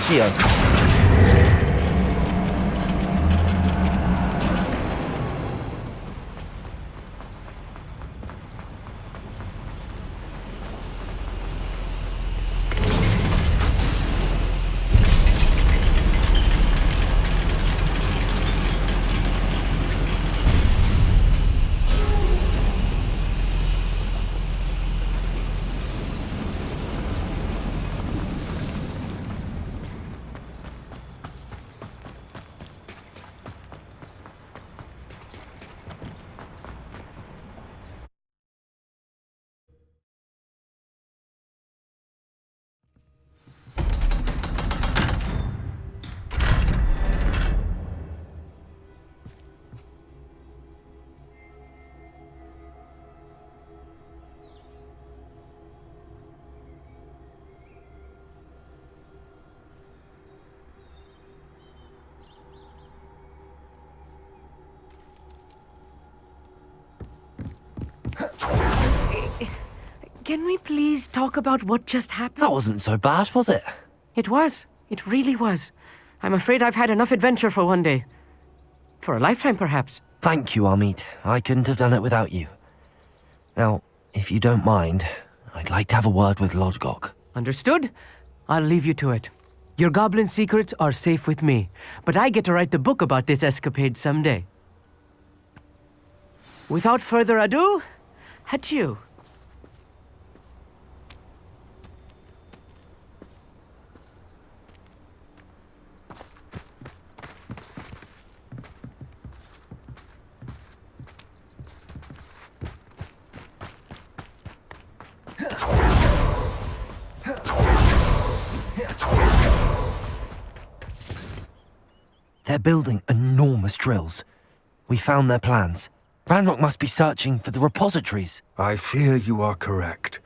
Theo. Can we please talk about what just happened? That wasn't so bad, was it? It was. It really was. I'm afraid I've had enough adventure for one day. For a lifetime, perhaps. Thank you, Amit. I couldn't have done it without you. Now, if you don't mind, I'd like to have a word with Lodgok. Understood? I'll leave you to it. Your goblin secrets are safe with me, but I get to write the book about this escapade someday. Without further ado, adieu. They're building enormous drills. We found their plans. Ranrock must be searching for the repositories. I fear you are correct.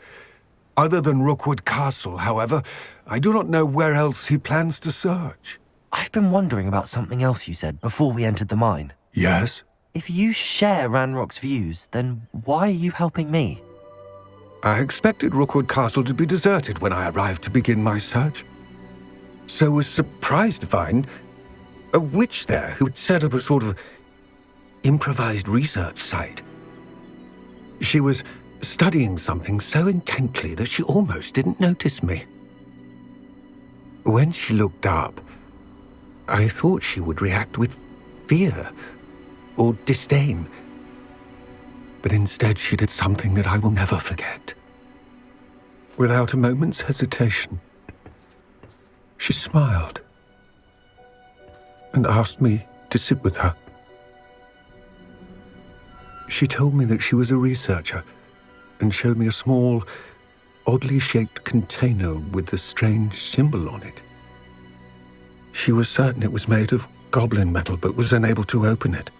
Other than Rookwood Castle, however, I do not know where else he plans to search. I've been wondering about something else you said before we entered the mine. Yes? If you share Ranrock's views, then why are you helping me? I expected Rookwood Castle to be deserted when I arrived to begin my search. So was surprised to find a witch there who had set up a sort of improvised research site. She was studying something so intently that she almost didn't notice me. When she looked up, I thought she would react with fear or disdain. But instead she did something that I will never forget. Without a moment's hesitation, she smiled and asked me to sit with her. She told me that she was a researcher and showed me a small, oddly shaped container with a strange symbol on it. She was certain it was made of goblin metal, but was unable to open it.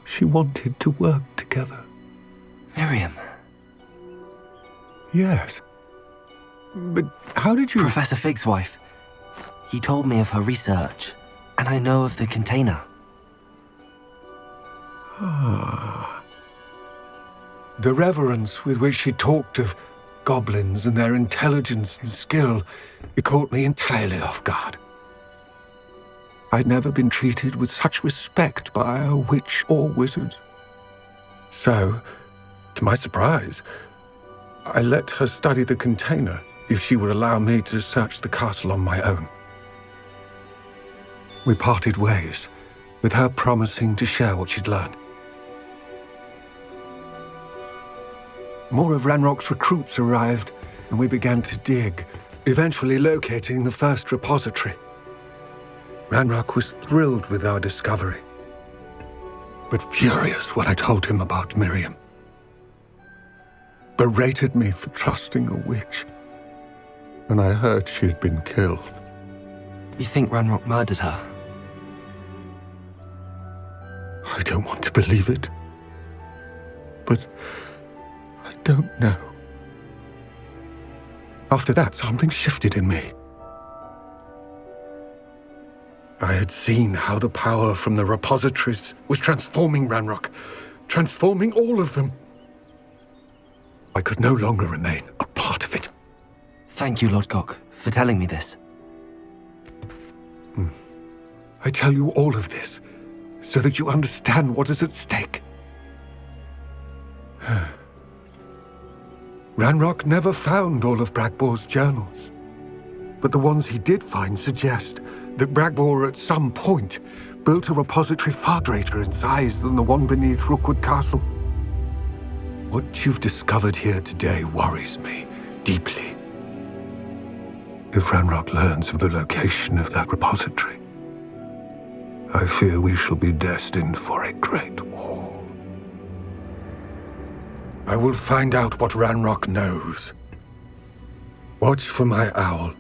She wanted to work together. Miriam. Yes. But how did you... Professor Fig's wife. He told me of her research, and I know of the container. Ah. The reverence with which she talked of goblins and their intelligence and skill, it caught me entirely off guard. I'd never been treated with such respect by a witch or wizard. So, to my surprise, I let her study the container if she would allow me to search the castle on my own. We parted ways, with her promising to share what she'd learned. More of Ranrock's recruits arrived, and we began to dig, eventually locating the first repository. Ranrock was thrilled with our discovery, but furious when I told him about Miriam. Berated me for trusting a witch, and I heard she had been killed. You think Ranrock murdered her? I don't want to believe it, but I don't know. After that, something shifted in me. I had seen how the power from the repositories was transforming Ranrock, transforming all of them. I could no longer remain a part of it. Thank you, Lodgok, for telling me this. I tell you all of this so that you understand what is at stake. Ranrock never found all of Bragbor's journals, but the ones he did find suggest that Bragbor at some point built a repository far greater in size than the one beneath Rookwood Castle. What you've discovered here today worries me deeply. If Ranrock learns of the location of that repository, I fear we shall be destined for a great war. I will find out what Ranrock knows. Watch for my owl.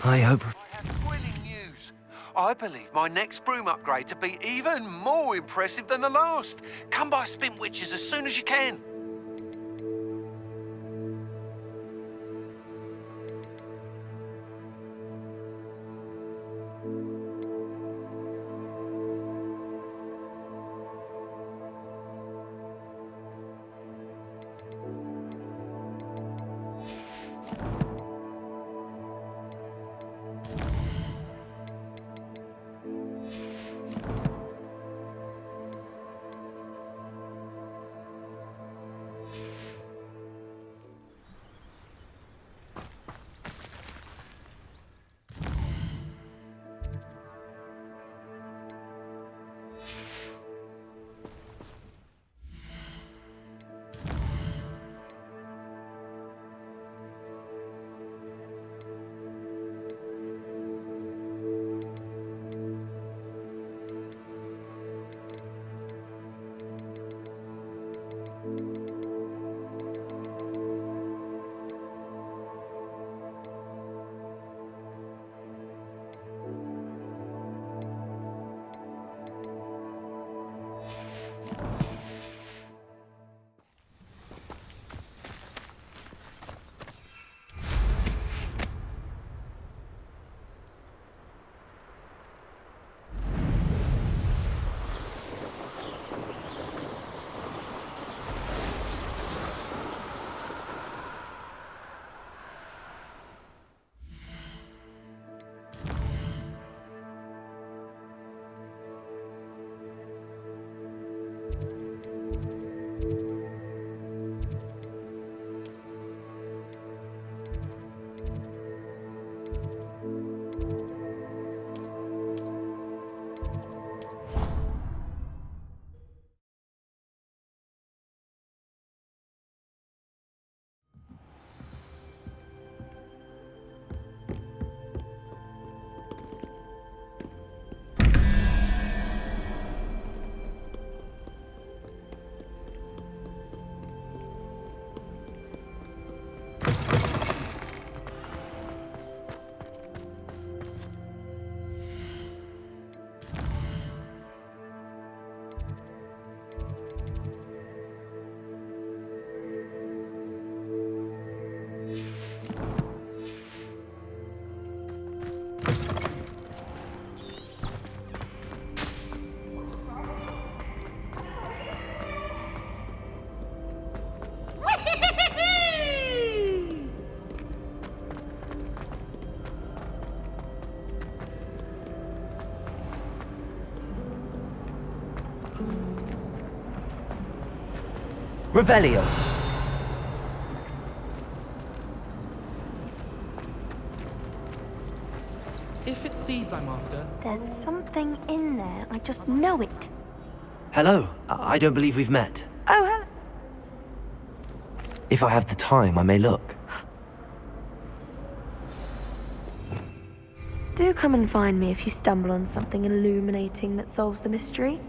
I hope... I have thrilling news. I believe my next broom upgrade to be even more impressive than the last. Come by Spintwitches as soon as you can. Revelio. If it's seeds I'm after, There's something in there. I just know it. Hello. I don't believe we've met. Oh, hello. If I have the time, I may look. Do come and find me if you stumble on something illuminating that solves the mystery.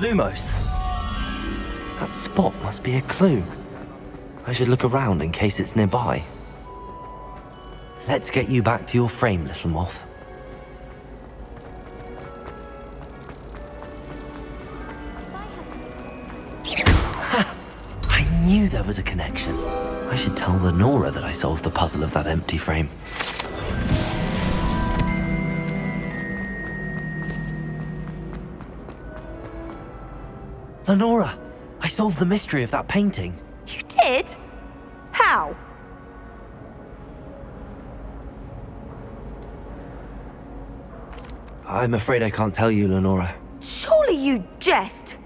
Lumos. That spot must be a clue. I should look around in case it's nearby. Let's get you back to your frame, little moth. Ha! I knew there was a connection. I should tell Lenora that I solved the puzzle of that empty frame. Lenora, I solved the mystery of that painting. You did? How? I'm afraid I can't tell you, Lenora. Surely you jest.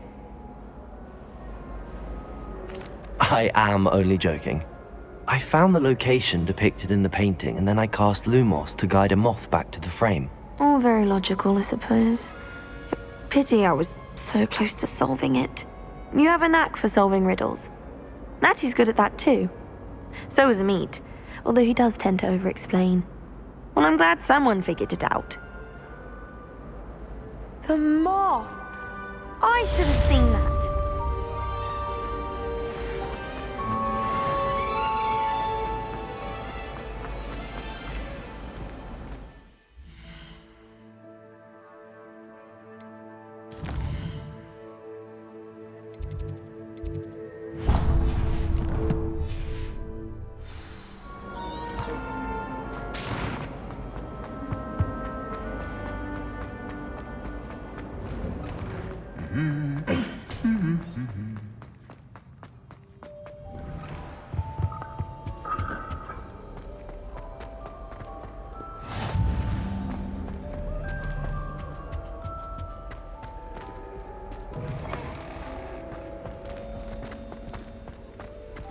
I am only joking. I found the location depicted in the painting, and then I cast Lumos to guide a moth back to the frame. All very logical, I suppose. Pity I was so close to solving it. You have a knack for solving riddles. Natty's good at that too. So is Amit, although he does tend to over-explain. Well, I'm glad someone figured it out. The moth! I should have seen that.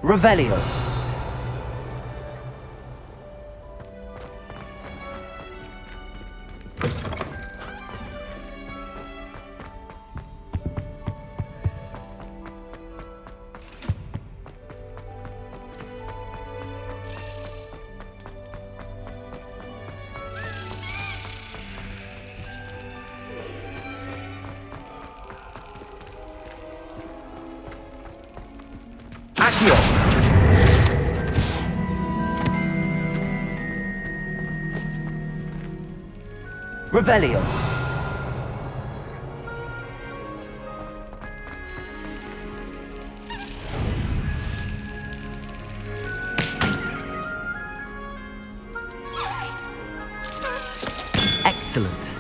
Revelio. Accio. Revelio. Excellent.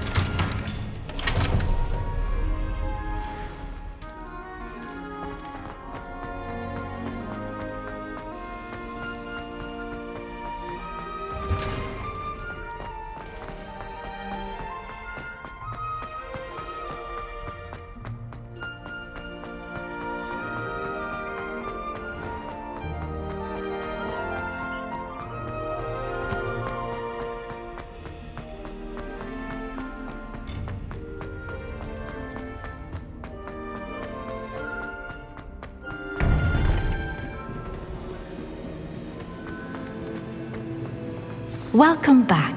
Welcome back.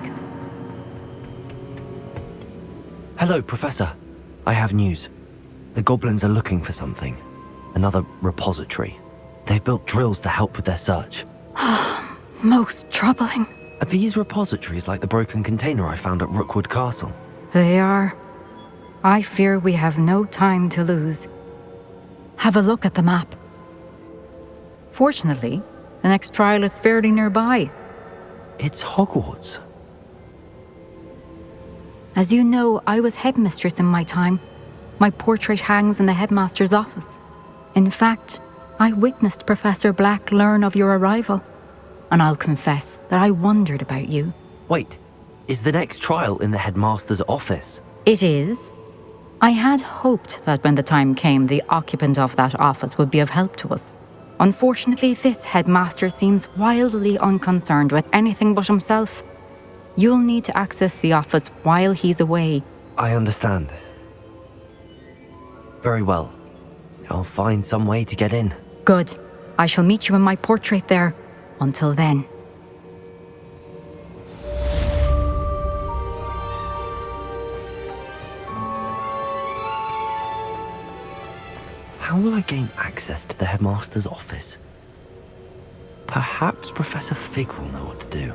Hello, Professor. I have news. The goblins are looking for something. Another repository. They've built drills to help with their search. Most troubling. Are these repositories like the broken container I found at Rookwood Castle? They are. I fear we have no time to lose. Have a look at the map. Fortunately, the next trial is fairly nearby. It's Hogwarts. As you know, I was headmistress in my time. My portrait hangs in the headmaster's office. In fact, I witnessed Professor Black learn of your arrival. And I'll confess that I wondered about you. Wait, is the next trial in the headmaster's office? It is. I had hoped that when the time came, the occupant of that office would be of help to us. Unfortunately, this headmaster seems wildly unconcerned with anything but himself. You'll need to access the office while he's away. I understand. Very well. I'll find some way to get in. Good. I shall meet you in my portrait there. Until then. How will I gain access to the headmaster's office? Perhaps Professor Fig will know what to do.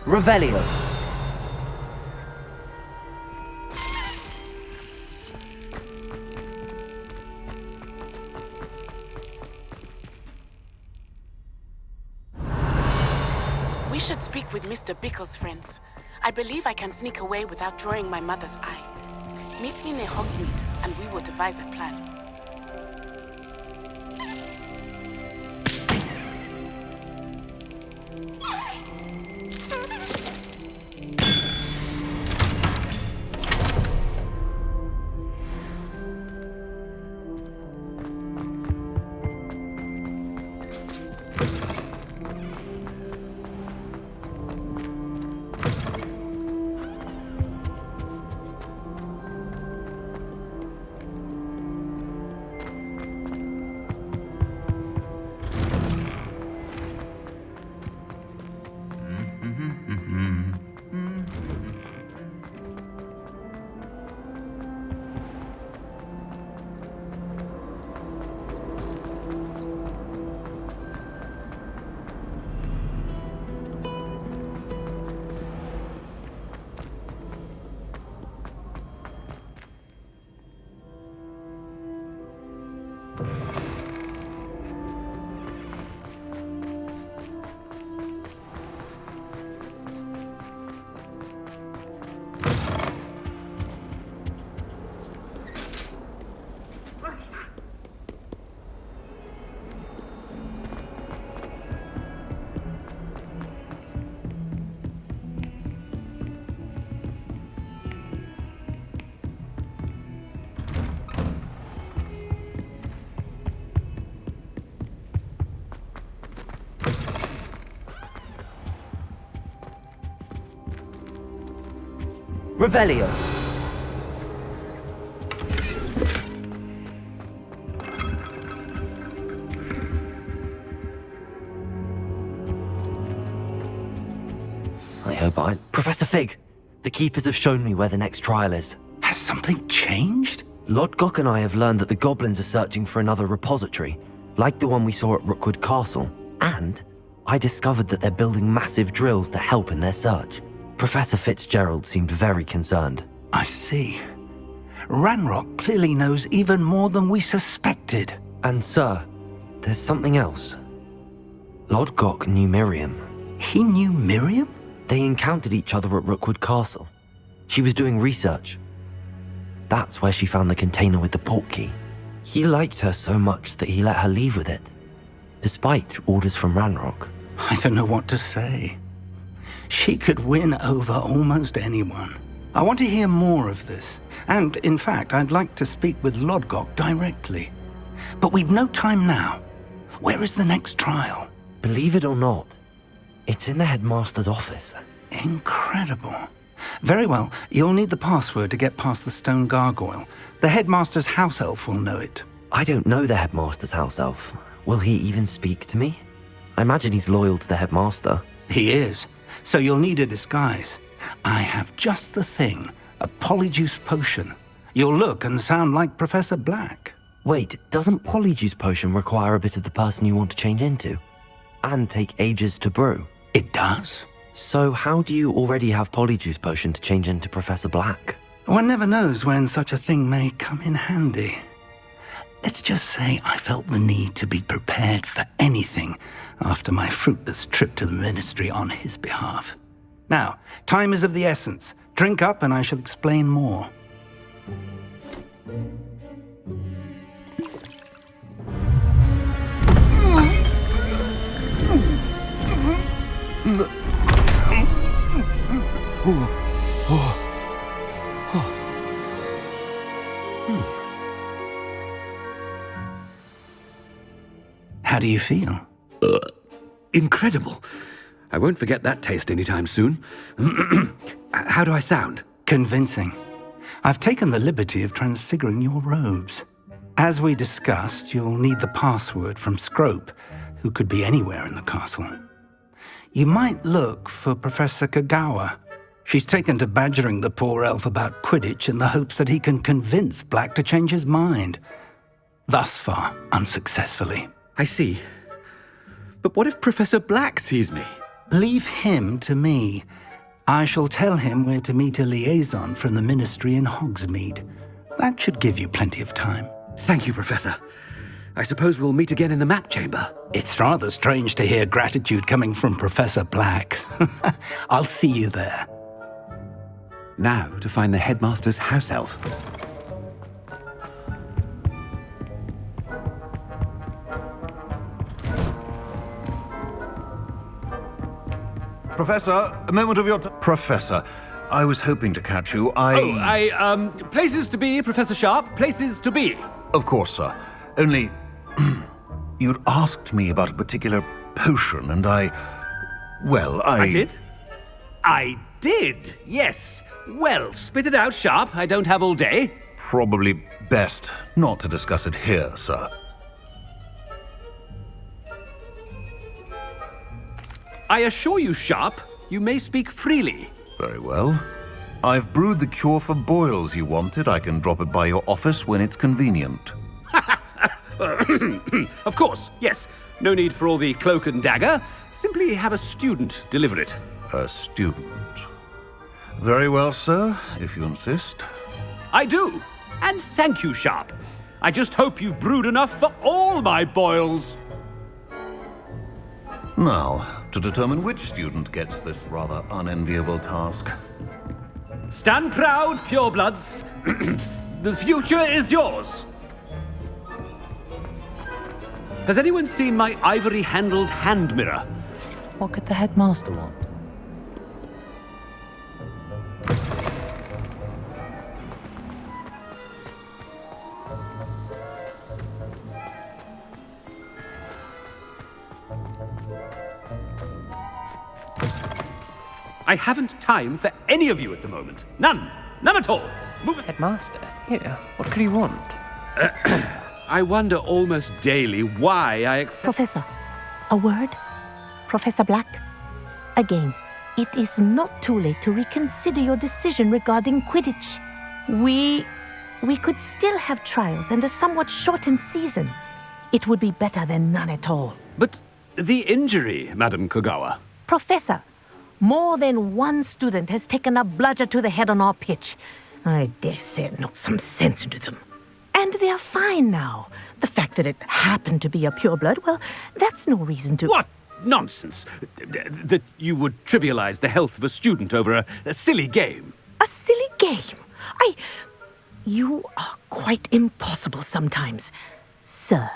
Revelio. We should speak with Mr. Bickle's friends. I believe I can sneak away without drawing my mother's eye. Meet me near Hogsmeade, and we will devise a plan. Revelio. Professor Fig, the Keepers have shown me where the next trial is. Has something changed? Lodgok and I have learned that the goblins are searching for another repository, like the one we saw at Rookwood Castle. And I discovered that they're building massive drills to help in their search. Professor Fitzgerald seemed very concerned. I see. Ranrock clearly knows even more than we suspected. And sir, there's something else. Lodgok knew Miriam. He knew Miriam? They encountered each other at Rookwood Castle. She was doing research. That's where she found the container with the portkey. He liked her so much that he let her leave with it, despite orders from Ranrock. I don't know what to say. She could win over almost anyone. I want to hear more of this. And, in fact, I'd like to speak with Lodgok directly. But we've no time now. Where is the next trial? Believe it or not, it's in the headmaster's office. Incredible. Very well, you'll need the password to get past the stone gargoyle. The headmaster's house elf will know it. I don't know the headmaster's house elf. Will he even speak to me? I imagine he's loyal to the headmaster. He is. So you'll need a disguise. I have just the thing. A polyjuice potion. You'll look and sound like Professor Black. Wait, doesn't polyjuice potion require a bit of the person you want to change into? And take ages to brew? It does. So how do you already have Polyjuice Potion to change into Professor Black? One never knows when such a thing may come in handy. Let's just say I felt the need to be prepared for anything after my fruitless trip to the Ministry on his behalf. Now, time is of the essence. Drink up and I shall explain more. How do you feel? Incredible. I won't forget that taste anytime soon. How do I sound? Convincing. I've taken the liberty of transfiguring your robes. As we discussed, you'll need the password from Scrope, who could be anywhere in the castle. You might look for Professor Kagawa. She's taken to badgering the poor elf about Quidditch in the hopes that he can convince Black to change his mind. Thus far, unsuccessfully. I see. But what if Professor Black sees me? Leave him to me. I shall tell him where to meet a liaison from the Ministry in Hogsmeade. That should give you plenty of time. Thank you, Professor. I suppose we'll meet again in the map chamber. It's rather strange to hear gratitude coming from Professor Black. I'll see you there. Now to find the headmaster's house elf. Professor, a moment of your Professor, I was hoping to catch you. Places to be, Professor Sharp, places to be. Of course, sir. Only, you'd asked me about a particular potion, and I did? I did, yes. Well, spit it out, Sharp. I don't have all day. Probably best not to discuss it here, sir. I assure you, Sharp, you may speak freely. Very well. I've brewed the cure for boils you wanted. I can drop it by your office when it's convenient. Of course, yes. No need for all the cloak and dagger. Simply have a student deliver it. A student. Very well, sir, if you insist. I do. And thank you, Sharp. I just hope you've brewed enough for all my boils. Now, to determine which student gets this rather unenviable task. Stand proud, purebloods. The future is yours. Has anyone seen my ivory-handled hand mirror? What could the headmaster want? I haven't time for any of you at the moment. None. None at all. Move it. Headmaster? Yeah, what could he want? I wonder almost daily why I accept... Professor, a word? Professor Black? Again, it is not too late to reconsider your decision regarding Quidditch. We could still have trials and a somewhat shortened season. It would be better than none at all. But the injury, Madam Kogawa. Professor, more than one student has taken a bludger to the head on our pitch. I dare say it knocked some sense into them. And they're fine now. The fact that it happened to be a pureblood, well, that's no reason to... What nonsense! That you would trivialize the health of a student over a silly game. A silly game? You are quite impossible sometimes. Sir,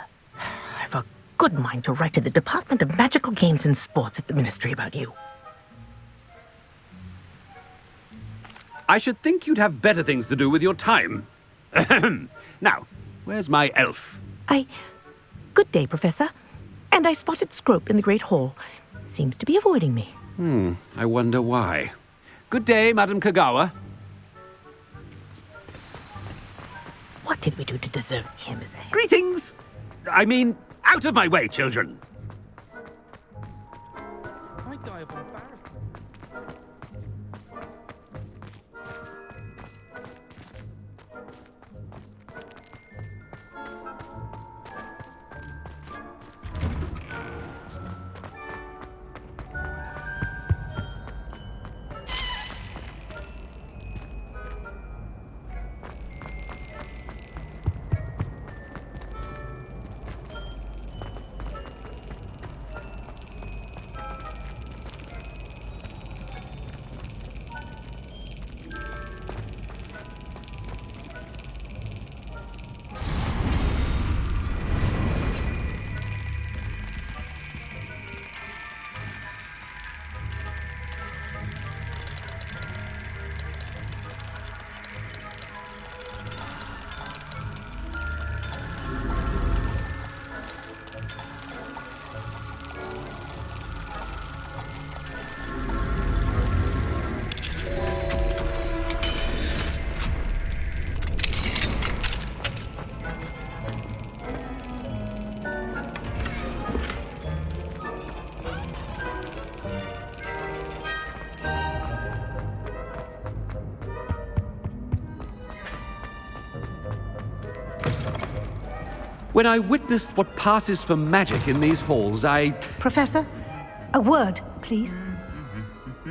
I've a good mind to write to the Department of Magical Games and Sports at the Ministry about you. I should think you'd have better things to do with your time. Now, where's my elf? Good day, Professor. And I spotted Scrope in the Great Hall. Seems to be avoiding me. I wonder why. Good day, Madam Kagawa. What did we do to deserve him as a... Greetings! I mean, out of my way, children. I die of embarrassment. When I witness what passes for magic in these halls, I... Professor, a word, please.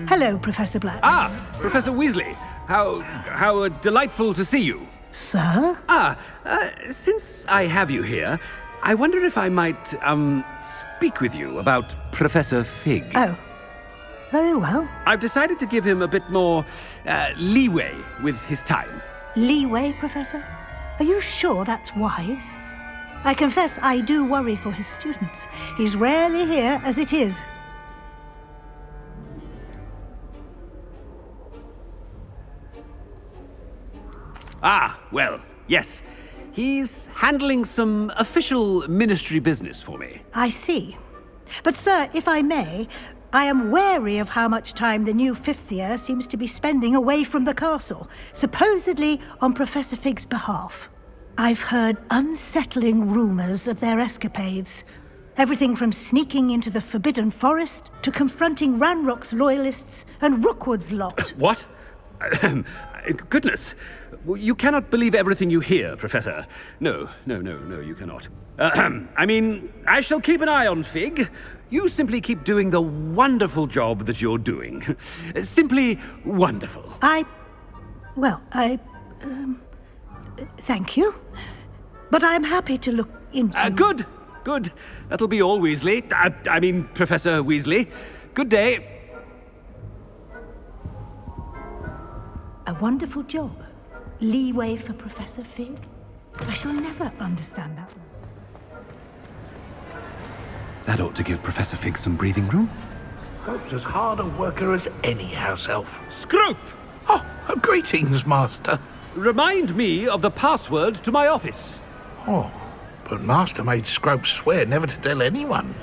Hello, Professor Black. Ah, Professor Weasley. How delightful to see you. Sir? Since I have you here, I wonder if I might, speak with you about Professor Fig. Oh, very well. I've decided to give him a bit more, leeway with his time. Leeway, Professor? Are you sure that's wise? I confess I do worry for his students. He's rarely here as it is. Ah, well, yes. He's handling some official ministry business for me. I see. But, sir, if I may, I am wary of how much time the new fifth year seems to be spending away from the castle, supposedly on Professor Fig's behalf. I've heard unsettling rumors of their escapades. Everything from sneaking into the Forbidden Forest to confronting Ranrock's loyalists and Rookwood's lot. What? Goodness. You cannot believe everything you hear, Professor. No, you cannot. I mean, I shall keep an eye on Fig. You simply keep doing the wonderful job that you're doing. Simply wonderful. Thank you. But I'm happy to look into... Good. That'll be all, Weasley. I mean, Professor Weasley. Good day. A wonderful job. Leeway for Professor Fig? I shall never understand that one. That ought to give Professor Fig some breathing room. Scrope's as hard a worker as any house elf. Scrope! Oh, greetings, Master. Remind me of the password to my office. Oh, but Master made Scrope swear never to tell anyone,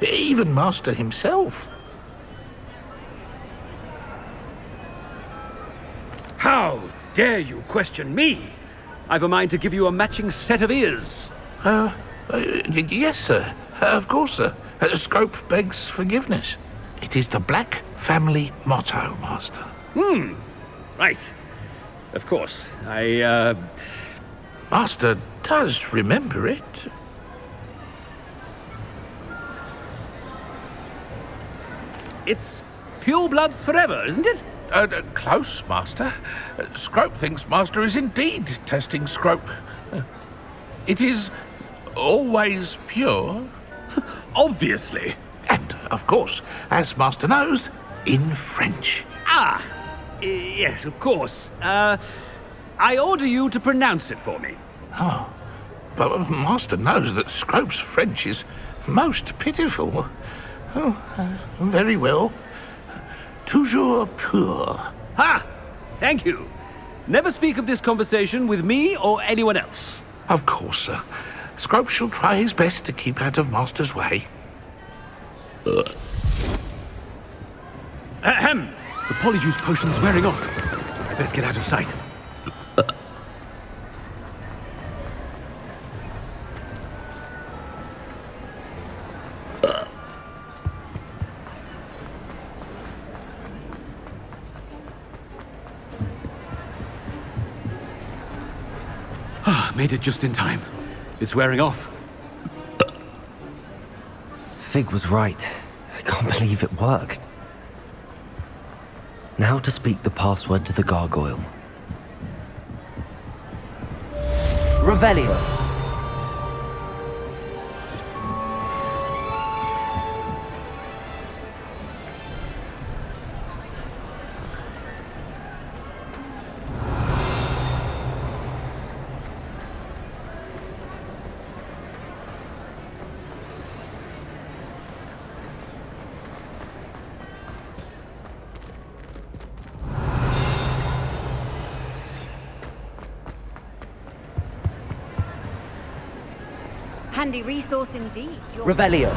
even Master himself. How dare you question me? I've a mind to give you a matching set of ears. Yes, sir. Of course, sir. Scrope begs forgiveness. It is the Black family motto, Master. Right. Of course. Master does remember it. It's pure bloods forever, isn't it? Close, Master. Scrope thinks Master is indeed testing Scrope. It is always pure. Obviously. And, of course, as Master knows, in French. Yes, of course. I order you to pronounce it for me. Oh, but Master knows that Scrope's French is most pitiful. Oh, very well. Toujours pur. Ha! Thank you. Never speak of this conversation with me or anyone else. Of course, sir. Scrope shall try his best to keep out of Master's way. Ahem! The Polyjuice potion's wearing off. I best get out of sight. Made it just in time. It's wearing off. Fig was right. I can't believe it worked. Now to speak the password to the gargoyle. Revelio. Handy resource indeed. Revelio.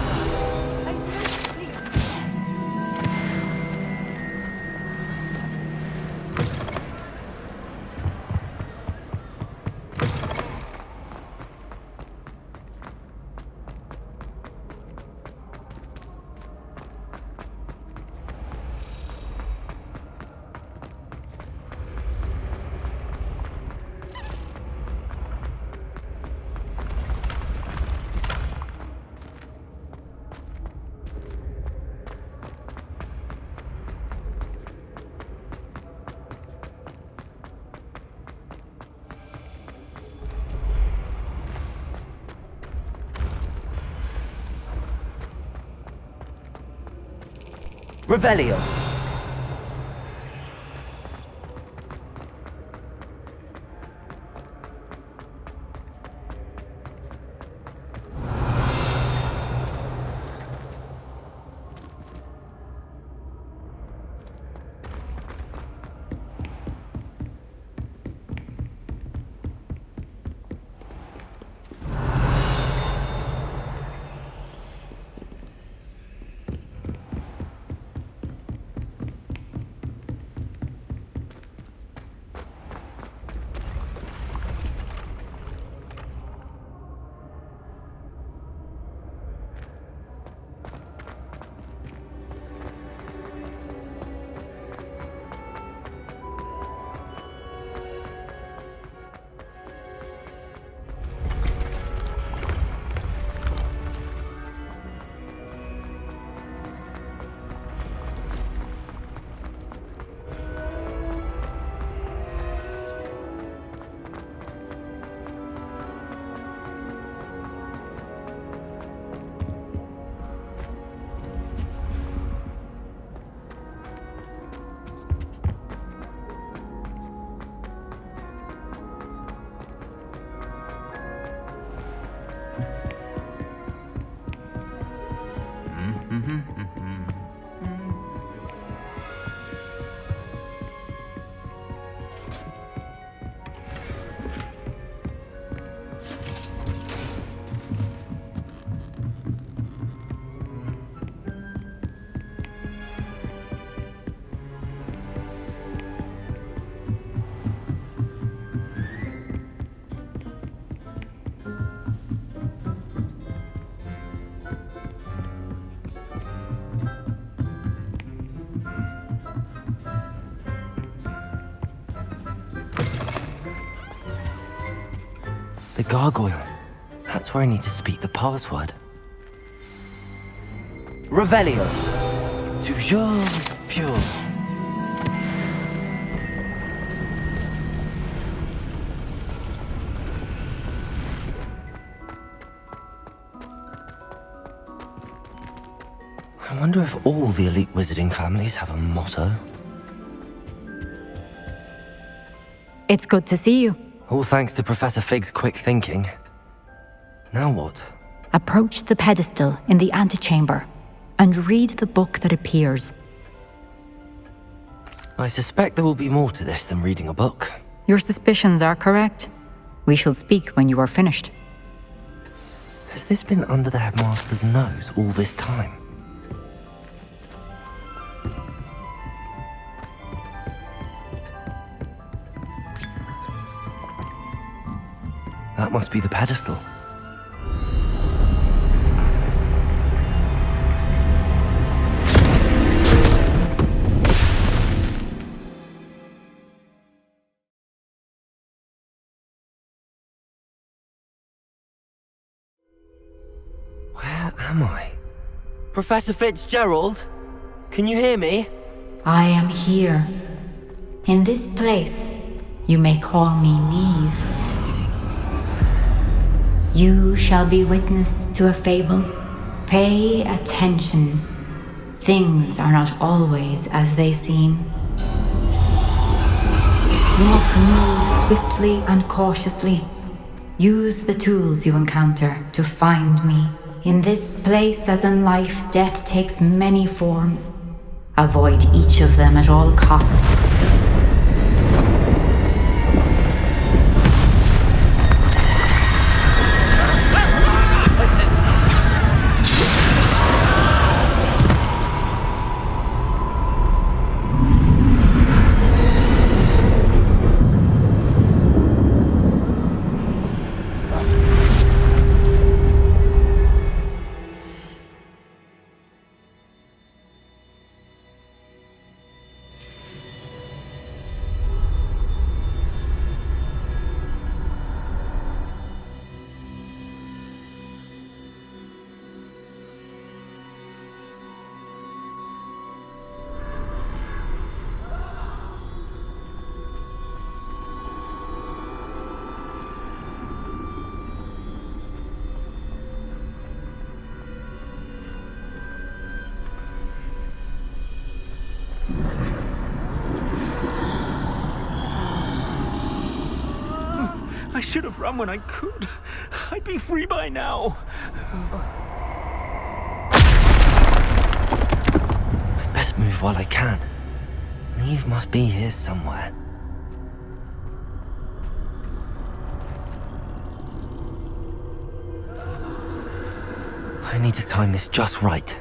Revelio. The gargoyle. That's where I need to speak the password. Revelio. Toujours pure. I wonder if all the elite wizarding families have a motto. It's good to see you. All thanks to Professor Fig's quick thinking. Now what? Approach the pedestal in the antechamber and read the book that appears. I suspect there will be more to this than reading a book. Your suspicions are correct. We shall speak when you are finished. Has this been under the headmaster's nose all this time? That must be the pedestal. Where am I? Professor Fitzgerald? Can you hear me? I am here. In this place, you may call me Neve. You shall be witness to a fable. Pay attention. Things are not always as they seem. You must move swiftly and cautiously. Use the tools you encounter to find me. In this place, as in life, death takes many forms. Avoid each of them at all costs. I should have run when I could. I'd be free by now. I'd best move while I can. Neve must be here somewhere. I need to time this just right.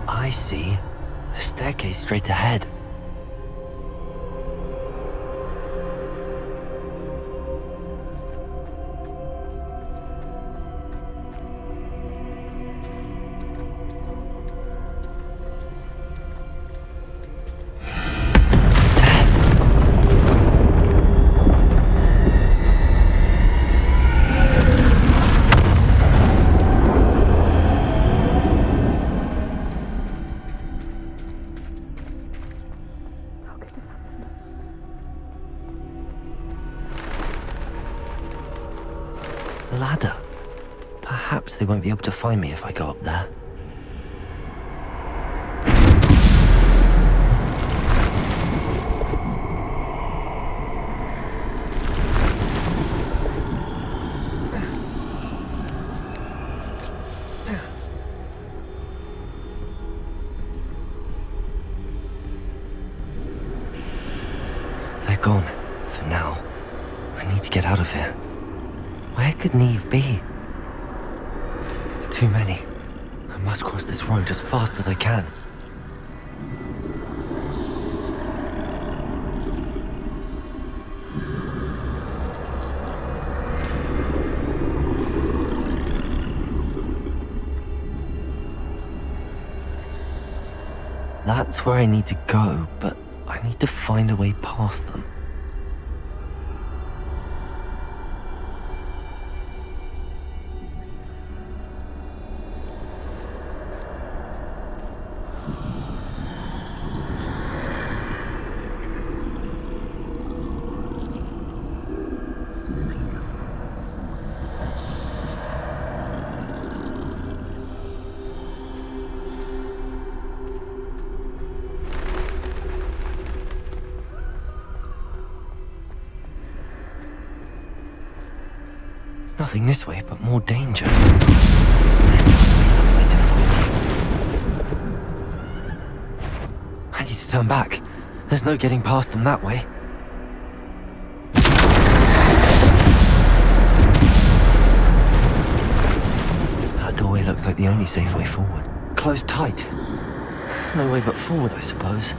I see. A staircase straight ahead. Ladder. Perhaps they won't be able to find me if I go up there. They're gone, for now. I need to get out of here. Where could Neve be? Too many. I must cross this road as fast as I can. That's where I need to go, but I need to find a way past them. Nothing this way, but more danger. There must be another way to find you. I need to turn back. There's no getting past them that way. That doorway looks like the only safe way forward. Closed tight. No way but forward, I suppose.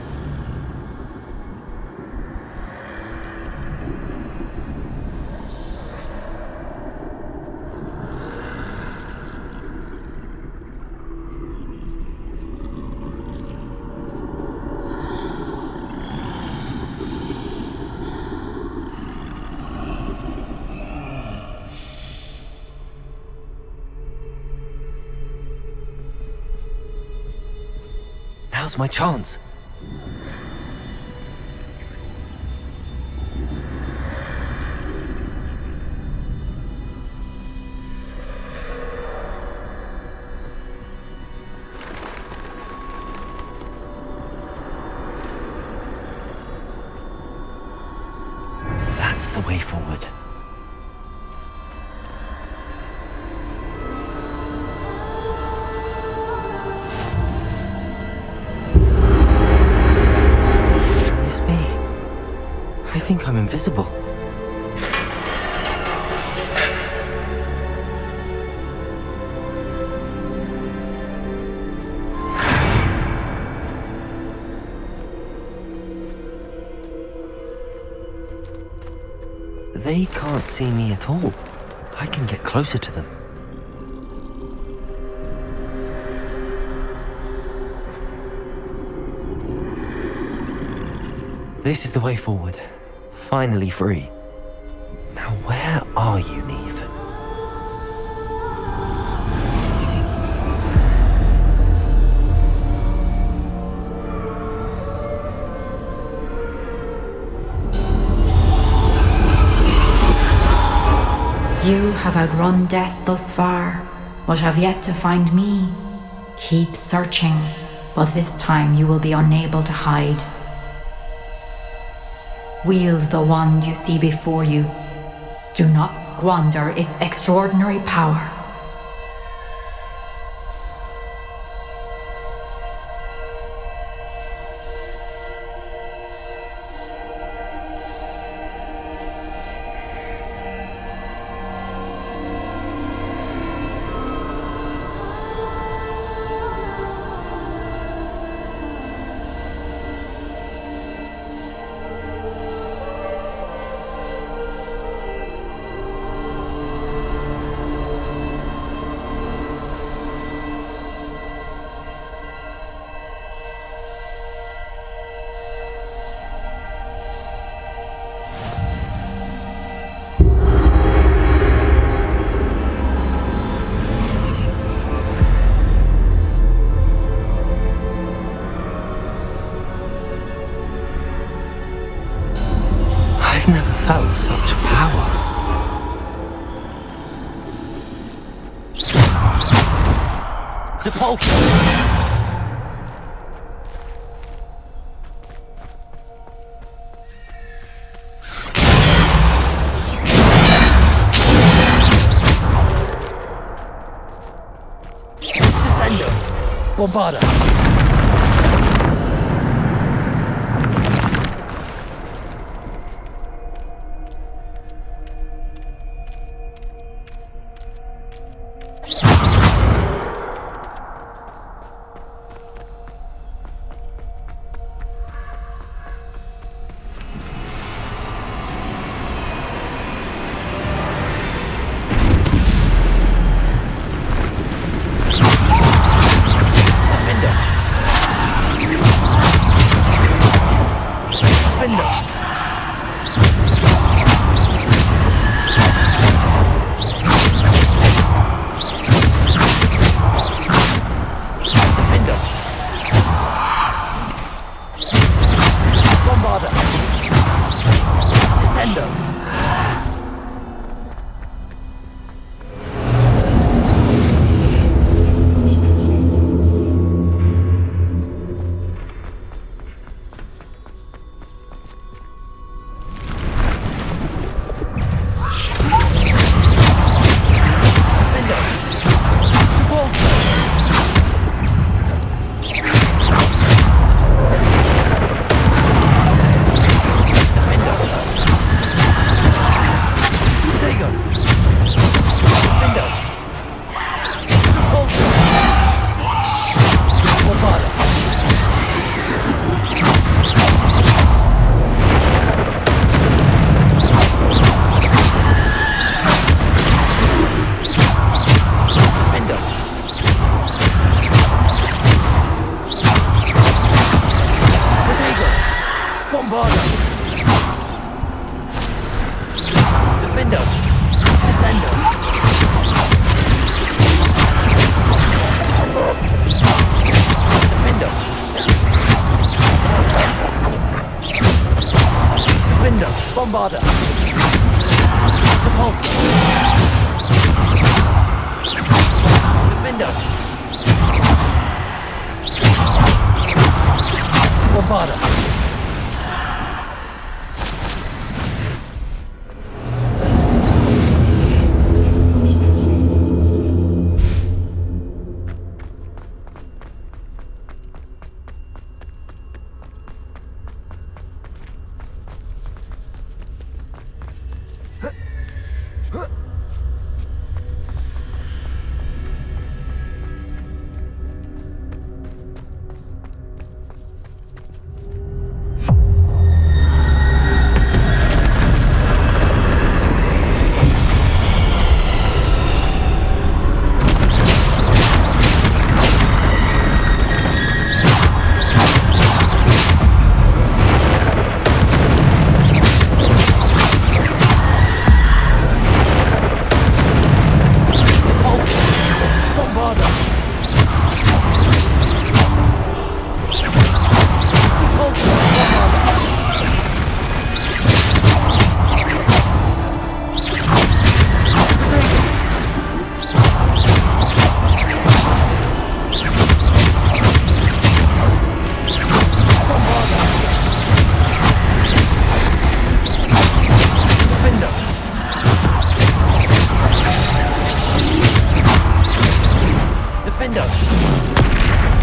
Now's my chance. That's the way forward. I think I'm invisible. They can't see me at all. I can get closer to them. This is the way forward. Finally free. Now where are you, Neve? have outrun death thus far, but have yet to find me. Keep searching, but this time you will be unable to hide. Wield the wand you see before you. Do not squander its extraordinary power. I've never felt such power. Depulso! Descendo! Bombada! Bombada! Depulso! Defender! Bombada!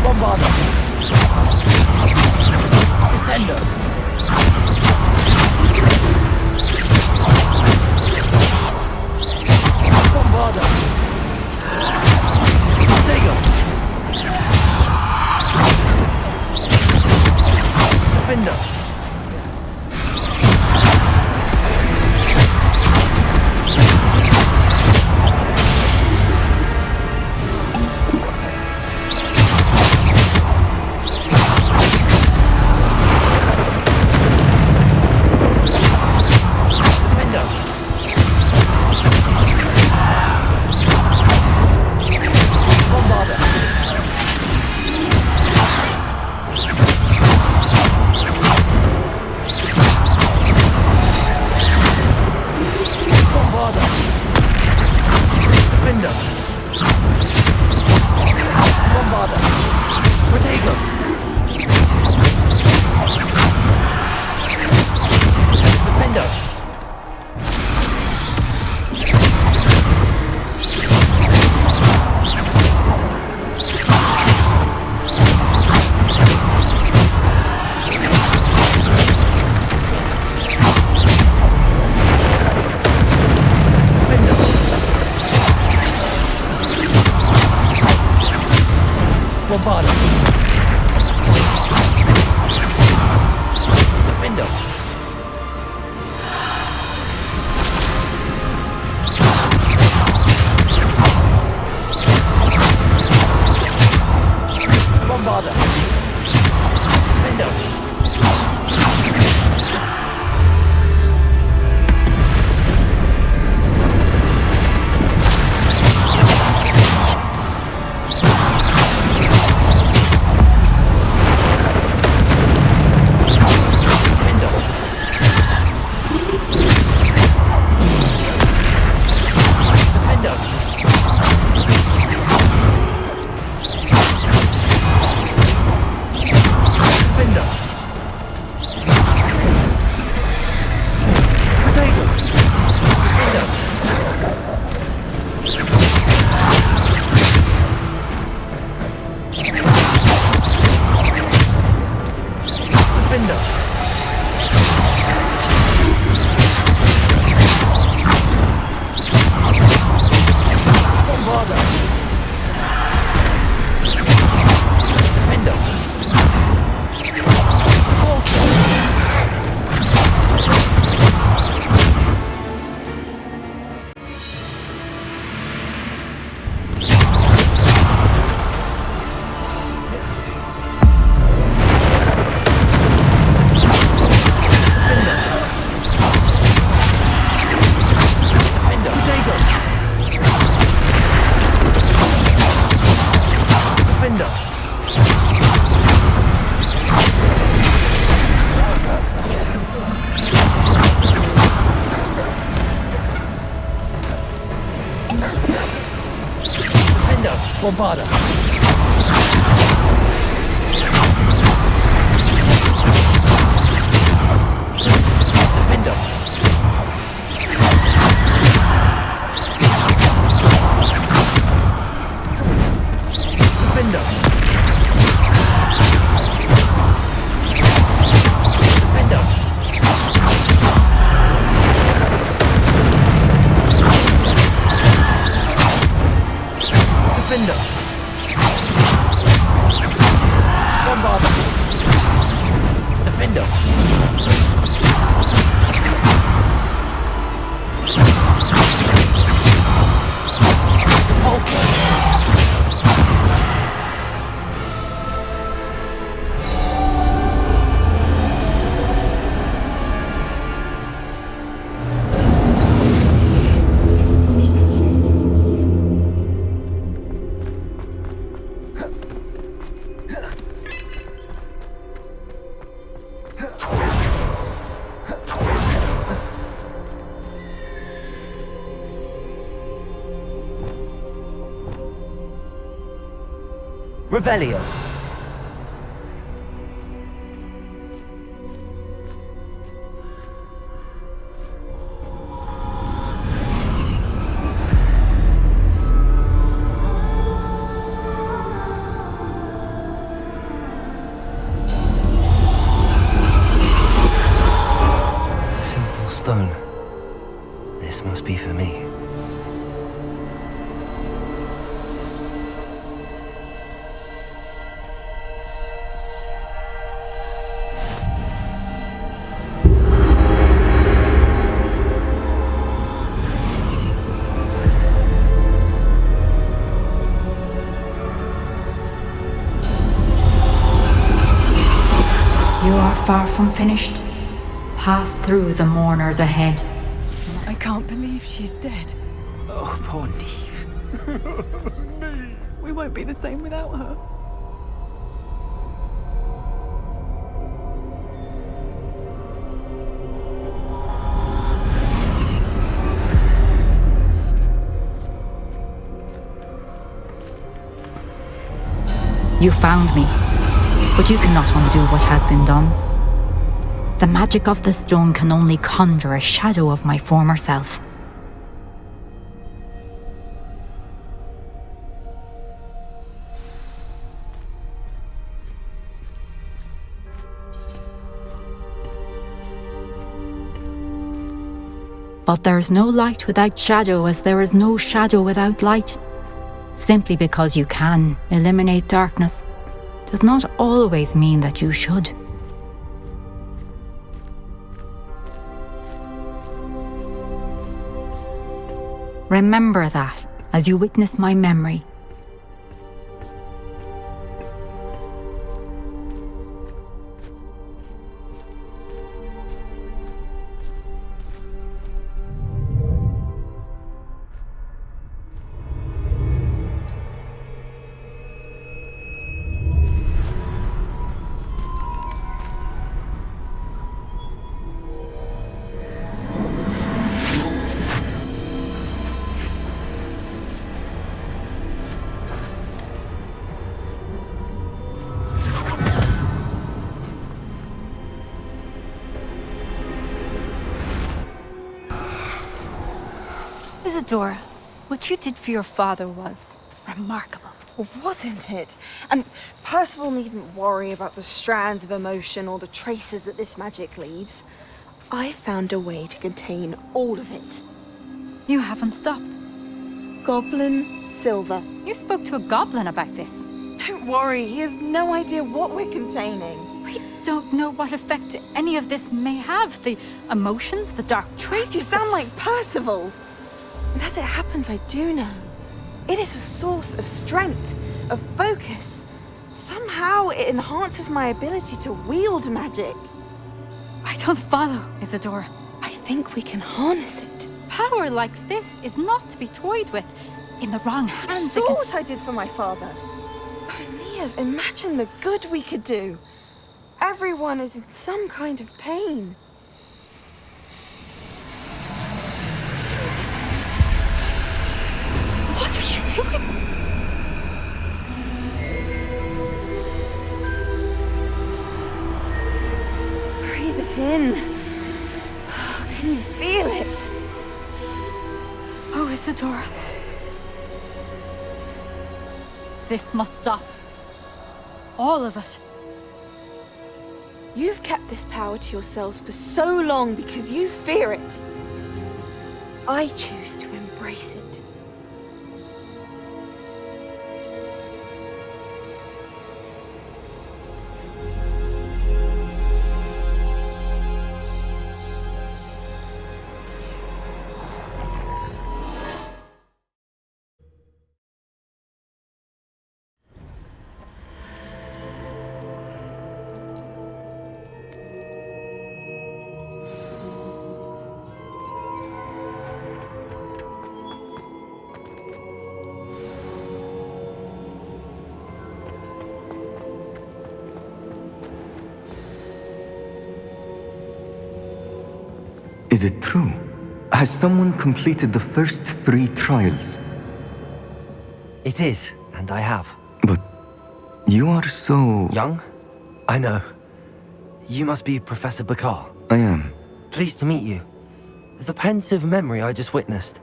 Bombarda. Descender. Bombarda. Stego. Defender. Bombarda. Defender. Defender. Defender. Defender. Bombarda. Defender. Revelio. be for me. You are far from finished. Pass through the mourners ahead. I can't believe she's dead. Oh, poor Neve. We won't be the same without her. You found me, but you cannot undo what has been done. The magic of the stone can only conjure a shadow of my former self. But there is no light without shadow, as there is no shadow without light. Simply because you can eliminate darkness does not always mean that you should. Remember that as you witness my memory. Isadora, what you did for your father was remarkable. Wasn't it? And Percival needn't worry about the strands of emotion or the traces that this magic leaves. I found a way to contain all of it. You haven't stopped. Goblin Silver. You spoke to a goblin about this. Don't worry, he has no idea what we're containing. We don't know what effect any of this may have. The emotions, the dark traits. You sound like Percival. And as it happens, I do know. It is a source of strength, of focus. Somehow it enhances my ability to wield magic. I don't follow, Isadora. I think we can harness it. Power like this is not to be toyed with. In the wrong hands. You saw what I did for my father. Oh, Neve, imagine the good we could do. Everyone is in some kind of pain. What are you doing? Breathe it in. Can you feel it? Oh, Isadora. This must stop. All of it. You've kept this power to yourselves for so long because you fear it. I choose to embrace it. Is it true? Has someone completed the first 3 trials? It is, and I have. But you are so... Young? I know. You must be Professor Bakar. I am. Pleased to meet you. The pensive memory I just witnessed,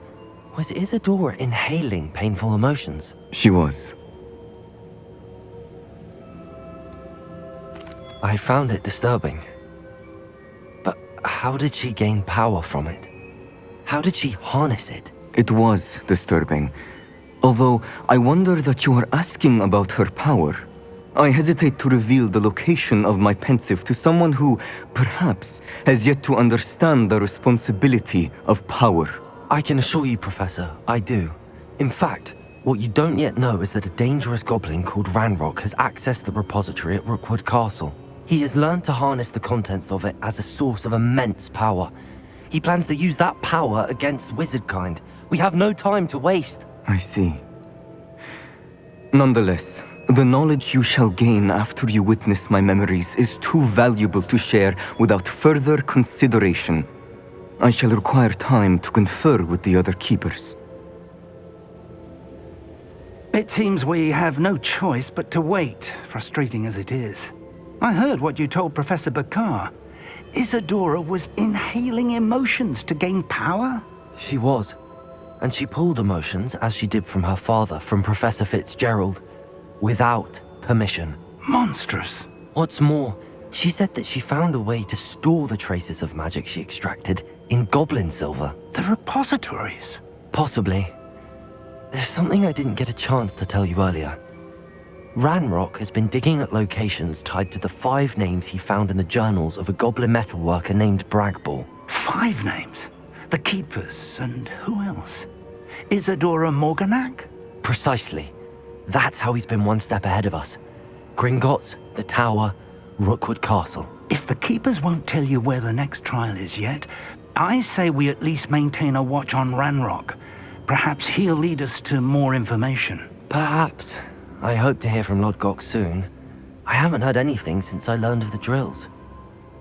was Isadora inhaling painful emotions? She was. I found it disturbing. But how did she gain power from it? How did she harness it? It was disturbing. Although I wonder that you are asking about her power. I hesitate to reveal the location of my pensive to someone who, perhaps, has yet to understand the responsibility of power. I can assure you, Professor, I do. In fact, what you don't yet know is that a dangerous goblin called Ranrock has accessed the repository at Rookwood Castle. He has learned to harness the contents of it as a source of immense power. He plans to use that power against wizardkind. We have no time to waste. I see. Nonetheless, the knowledge you shall gain after you witness my memories is too valuable to share without further consideration. I shall require time to confer with the other keepers. It seems we have no choice but to wait, frustrating as it is. I heard what you told Professor Bakar. Isadora was inhaling emotions to gain power? She was. And she pulled emotions, as she did from her father, from Professor Fitzgerald, without permission. Monstrous. What's more, she said that she found a way to store the traces of magic she extracted in goblin silver. The repositories? Possibly. There's something I didn't get a chance to tell you earlier. Ranrock has been digging at locations tied to the 5 names he found in the journals of a goblin metalworker named Bragball. 5 names? The Keepers, and who else? Isadora Morganac? Precisely. That's how he's been one step ahead of us. Gringotts, the Tower, Rookwood Castle. If the Keepers won't tell you where the next trial is yet, I say we at least maintain a watch on Ranrock. Perhaps he'll lead us to more information. Perhaps. I hope to hear from Lodgok soon. I haven't heard anything since I learned of the drills.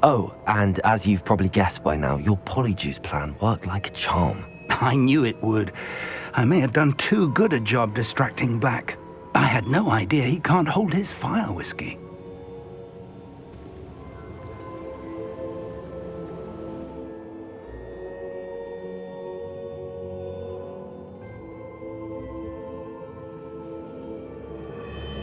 Oh, and as you've probably guessed by now, your polyjuice plan worked like a charm. I knew it would. I may have done too good a job distracting Black. I had no idea he can't hold his fire whiskey.